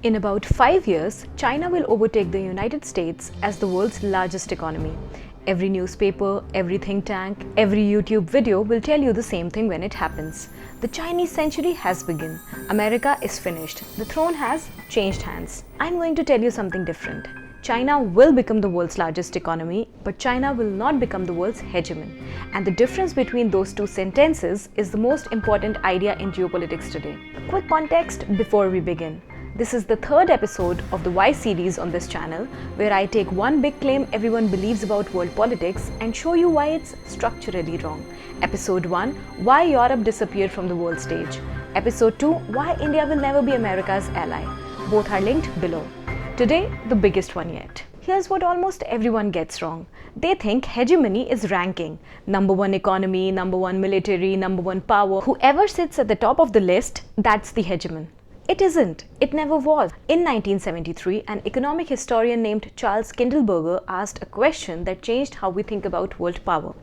In about 5 years, China will overtake the United States as the world's largest economy. Every newspaper, every think tank, every YouTube video will tell you the same thing when it happens. The Chinese century has begun. America is finished. The throne has changed hands. I'm going to tell you something different. China will become the world's largest economy, but China will not become the world's hegemon. And the difference between those two sentences is the most important idea in geopolitics today. A quick context before we begin. This is the third episode of the Why series on this channel, where I take one big claim everyone believes about world politics and show you why it's structurally wrong. Episode 1, Why Europe disappeared from the world stage. Episode 2, Why India will never be America's ally. Both are linked below. Today, the biggest one yet. Here's what almost everyone gets wrong. They think hegemony is ranking. Number one economy, number one military, number one power. Whoever sits at the top of the list, that's the hegemon. It isn't. It never was. In 1973, an economic historian named Charles Kindleberger asked a question that changed how we think about world power.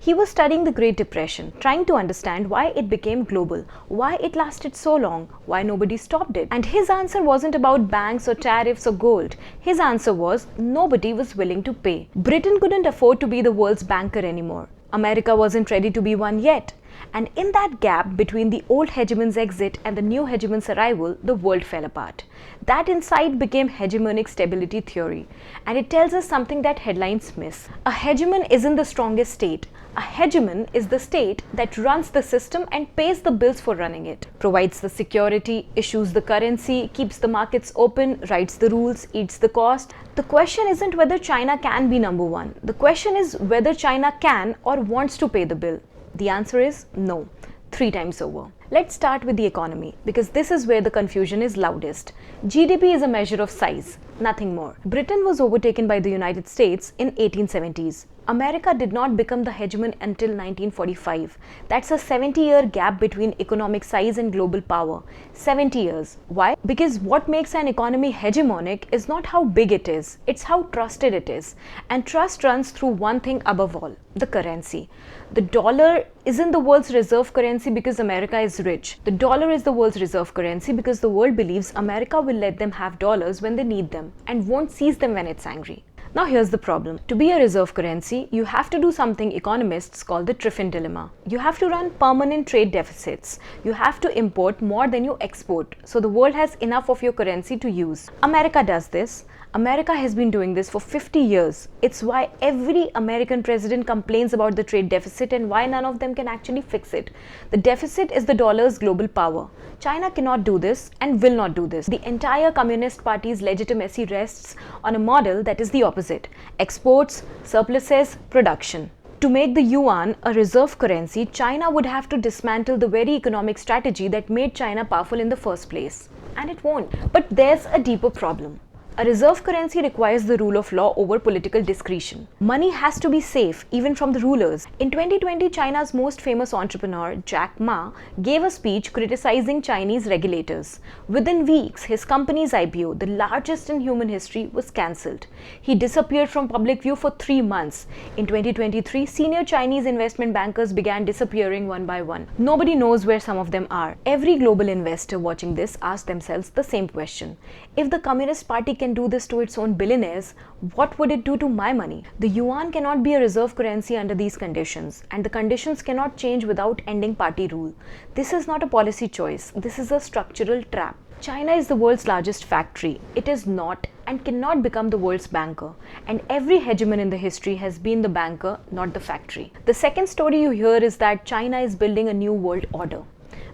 He was studying the Great Depression, trying to understand why it became global, why it lasted so long, why nobody stopped it. And his answer wasn't about banks or tariffs or gold. His answer was nobody was willing to pay. Britain couldn't afford to be the world's banker anymore. America wasn't ready to be one yet. And in that gap between the old hegemon's exit and the new hegemon's arrival, the world fell apart. That insight became Hegemonic Stability Theory, and it tells us something that headlines miss. A hegemon isn't the strongest state. A hegemon is the state that runs the system and pays the bills for running it, provides the security, issues the currency, keeps the markets open, writes the rules, eats the cost. The question isn't whether China can be number one. The question is whether China can or wants to pay the bill. The answer is no, 3 times over. Let's start with the economy, because this is where the confusion is loudest. GDP is a measure of size, nothing more. Britain was overtaken by the United States in 1870s. America did not become the hegemon until 1945. That's a 70-year gap between economic size and global power. 70 years. Why? Because what makes an economy hegemonic is not how big it is, it's how trusted it is. And trust runs through one thing above all, the currency. The dollar isn't the world's reserve currency because America is rich. The dollar is the world's reserve currency because the world believes America will let them have dollars when they need them and won't seize them when it's angry. Now here's the problem. To be a reserve currency, you have to do something economists call the Triffin Dilemma. You have to run permanent trade deficits. You have to import more than you export, so the world has enough of your currency to use. America does this. America has been doing this for 50 years. It's why every American president complains about the trade deficit and why none of them can actually fix it. The deficit is the dollar's global power. China cannot do this and will not do this. The entire Communist Party's legitimacy rests on a model that is the opposite: exports, surpluses, production. To make the yuan a reserve currency, China would have to dismantle the very economic strategy that made China powerful in the first place. And it won't. But there's a deeper problem. A reserve currency requires the rule of law over political discretion. Money has to be safe, even from the rulers. In 2020, China's most famous entrepreneur, Jack Ma, gave a speech criticizing Chinese regulators. Within weeks, his company's IPO, the largest in human history, was cancelled. He disappeared from public view for 3 months. In 2023, senior Chinese investment bankers began disappearing one by one. Nobody knows where some of them are. Every global investor watching this asks themselves the same question. If the Communist Party can do this to its own billionaires, what would it do to my money? The yuan cannot be a reserve currency under these conditions, and the conditions cannot change without ending party rule. This is not a policy choice. This is a structural trap. China is the world's largest factory. It is not and cannot become the world's banker. And every hegemon in the history has been the banker, not the factory. The second story you hear is that China is building a new world order.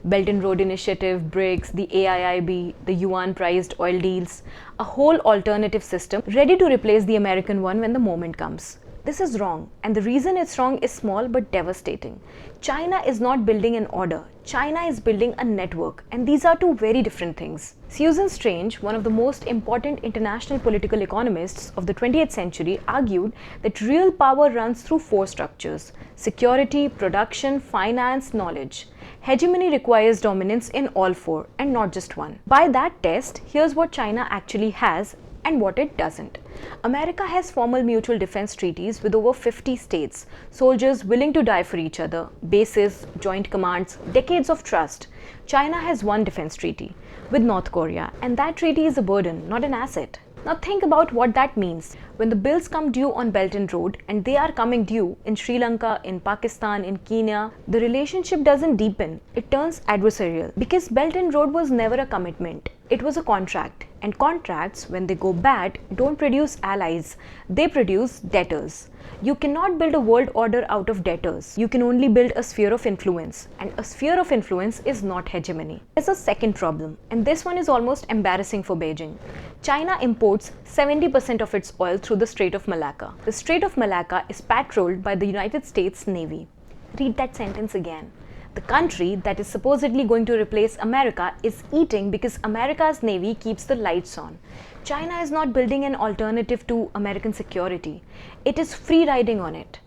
Belt and Road Initiative, BRICS, the AIIB, the yuan-priced oil deals, a whole alternative system ready to replace the American one when the moment comes. This is wrong, and the reason it's wrong is small but devastating. China is not building an order. China is building a network, and these are two very different things. Susan Strange, one of the most important international political economists of the 20th century, argued that real power runs through 4 structures: security, production, finance, knowledge. Hegemony requires dominance in all 4 and not just one. By that test, here's what China actually has and what it doesn't. America has formal mutual defense treaties with over 50 states, soldiers willing to die for each other, bases, joint commands, decades of trust. China has one defense treaty. with North Korea, and that treaty is a burden, not an asset. Now think about what that means. When the bills come due on Belt and Road, and they are coming due in Sri Lanka, in Pakistan, in Kenya, the relationship doesn't deepen, it turns adversarial. Because Belt and Road was never a commitment, it was a contract. And contracts, when they go bad, don't produce allies, they produce debtors. You cannot build a world order out of debtors. You can only build a sphere of influence, and a sphere of influence is not hegemony. There's a second problem, and this one is almost embarrassing for Beijing. China imports 70% of its oil through the Strait of Malacca. The Strait of Malacca is patrolled by the United States Navy. Read that sentence again. The country that is supposedly going to replace America is eating because America's navy keeps the lights on. China is not building an alternative to American security. It is free riding on it.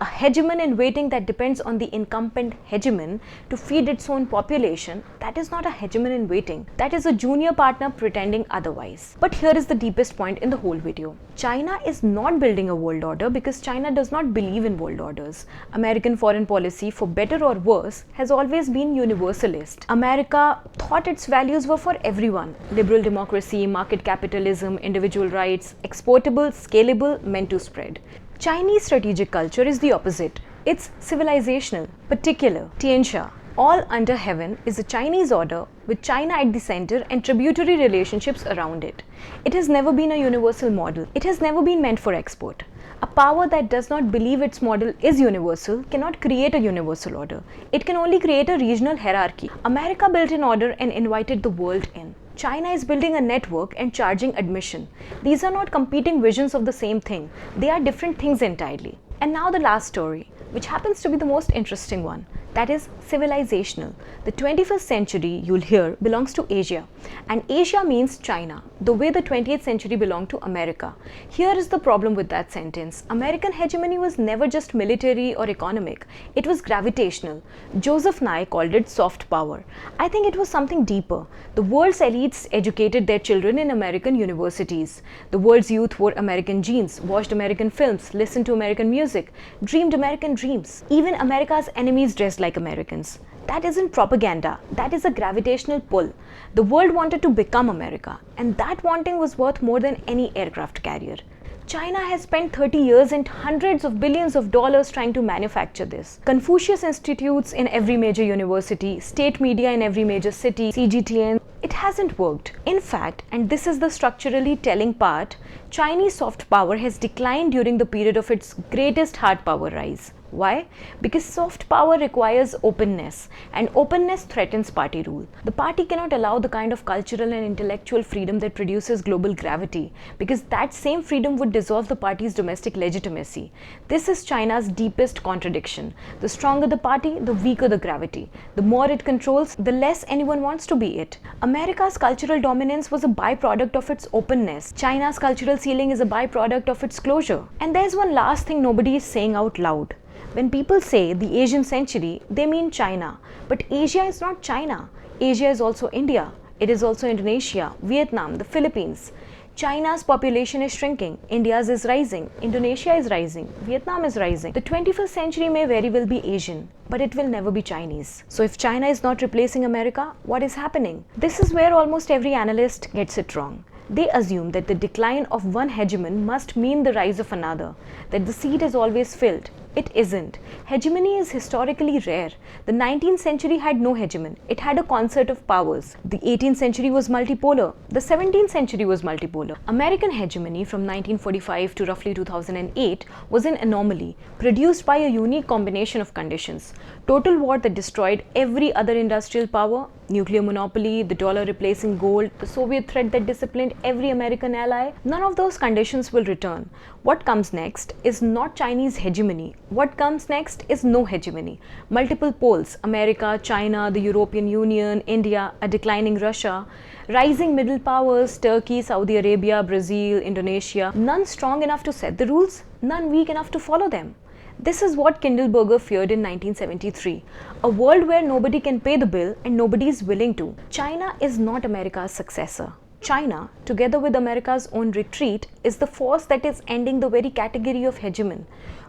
A hegemon in waiting that depends on the incumbent hegemon to feed its own population, that is not a hegemon in waiting. That is a junior partner pretending otherwise. But here is the deepest point in the whole video. China is not building a world order because China does not believe in world orders. American foreign policy, for better or worse, has always been universalist. America thought its values were for everyone. Liberal democracy, market capitalism, individual rights, exportable, scalable, meant to spread. Chinese strategic culture is the opposite. It's civilizational, particular, tianxia. All under heaven is a Chinese order with China at the center and tributary relationships around it. It has never been a universal model. It has never been meant for export. A power that does not believe its model is universal cannot create a universal order. It can only create a regional hierarchy. America built an order and invited the world in. China is building a network and charging admission. These are not competing visions of the same thing. They are different things entirely. And now the last story, which happens to be the most interesting one. That is civilizational. The 21st century, you'll hear, belongs to Asia. And Asia means China, the way the 20th century belonged to America. Here is the problem with that sentence. American hegemony was never just military or economic. It was gravitational. Joseph Nye called it soft power. I think it was something deeper. The world's elites educated their children in American universities. The world's youth wore American jeans, watched American films, listened to American music, dreamed American dreams. Even America's enemies dressed like Americans. That isn't propaganda, that is a gravitational pull. The world wanted to become America, and that wanting was worth more than any aircraft carrier. China has spent 30 years and hundreds of billions of dollars trying to manufacture this. Confucius institutes in every major university, state media in every major city, CGTN. It hasn't worked. In fact, and this is the structurally telling part, Chinese soft power has declined during the period of its greatest hard power rise. Why? Because soft power requires openness, and openness threatens party rule. The party cannot allow the kind of cultural and intellectual freedom that produces global gravity, because that same freedom would dissolve the party's domestic legitimacy. This is China's deepest contradiction. The stronger the party, the weaker the gravity. The more it controls, the less anyone wants to be it. America's cultural dominance was a byproduct of its openness. China's cultural ceiling is a byproduct of its closure. And there's one last thing nobody is saying out loud. When people say the Asian century, they mean China. But Asia is not China. Asia is also India. It is also Indonesia, Vietnam, the Philippines. China's population is shrinking. India's is rising. Indonesia is rising. Vietnam is rising. The 21st century may very well be Asian, but it will never be Chinese. So if China is not replacing America, what is happening? This is where almost every analyst gets it wrong. They assume that the decline of one hegemon must mean the rise of another, that the seat is always filled. It isn't. Hegemony is historically rare. The 19th century had no hegemon. It had a concert of powers. The 18th century was multipolar. The 17th century was multipolar. American hegemony from 1945 to roughly 2008 was an anomaly, produced by a unique combination of conditions. Total war that destroyed every other industrial power, nuclear monopoly, the dollar replacing gold, the Soviet threat that disciplined every American ally. None of those conditions will return. What comes next is not Chinese hegemony. What comes next is no hegemony. Multiple poles, America, China, the European Union, India, a declining Russia, rising middle powers, Turkey, Saudi Arabia, Brazil, Indonesia, none strong enough to set the rules, none weak enough to follow them. This is what Kindleberger feared in 1973, a world where nobody can pay the bill and nobody is willing to. China is not America's successor. China, together with America's own retreat, is the force that is ending the very category of hegemon.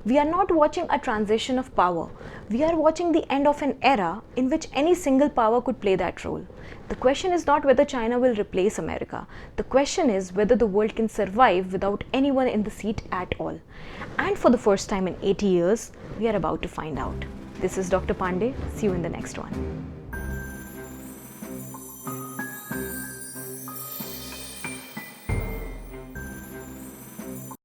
We are not watching a transition of power. We are watching the end of an era in which any single power could play that role. The question is not whether China will replace America. The question is whether the world can survive without anyone in the seat at all. And for the first time in 80 years, we are about to find out. This is Dr. Pandey. See you in the next one.